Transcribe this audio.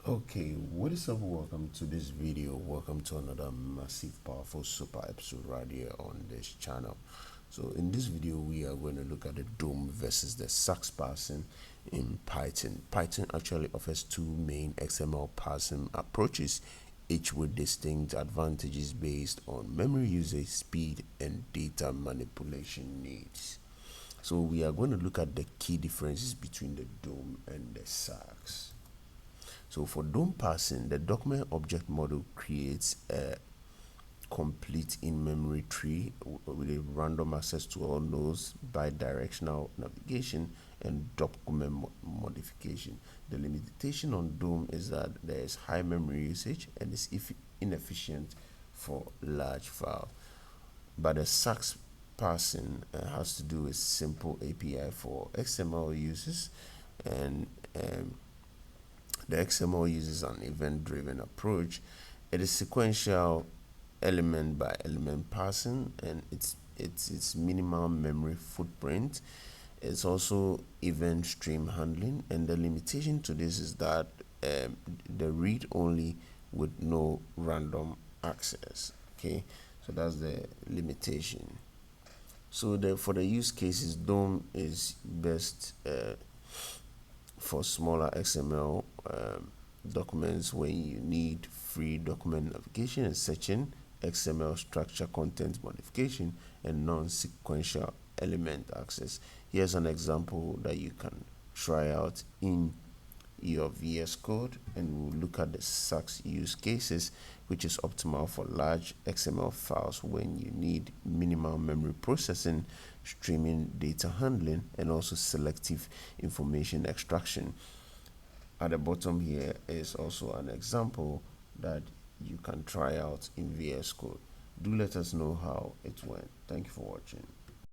Okay, what is up? Welcome to this video. Welcome to another massive, powerful, super episode right here on this channel. So in this video, we are going to look at the DOM versus the SAX parsing in Python. Python actually offers two main XML parsing approaches, each with distinct advantages based on memory usage, speed, and data manipulation needs. So we are going to look at the key differences between the DOM and the SAX. So for DOM parsing, the document object model creates a complete in-memory tree with a random access to all nodes, bidirectional navigation, and document modification. The limitation on DOM is that there is high memory usage and is inefficient for large files. But the SAX parsing has to do with simple API for XML users, and the XML uses an event-driven approach. It is sequential element by element parsing, and it's minimal memory footprint. It's also event stream handling, and the limitation to this is that the read only with no random access. Okay, so that's the limitation. So for the use cases, DOM is best for smaller XML documents when you need free document navigation and searching, XML structure content modification, and non-sequential element access. Here's an example that you can try out in your VS Code, and we'll look at the SAX use cases, which is optimal for large XML files when you need minimal memory processing, streaming, data handling, and also selective information extraction. At the bottom here is also an example that you can try out in VS Code. Do let us know how it went. Thank you for watching.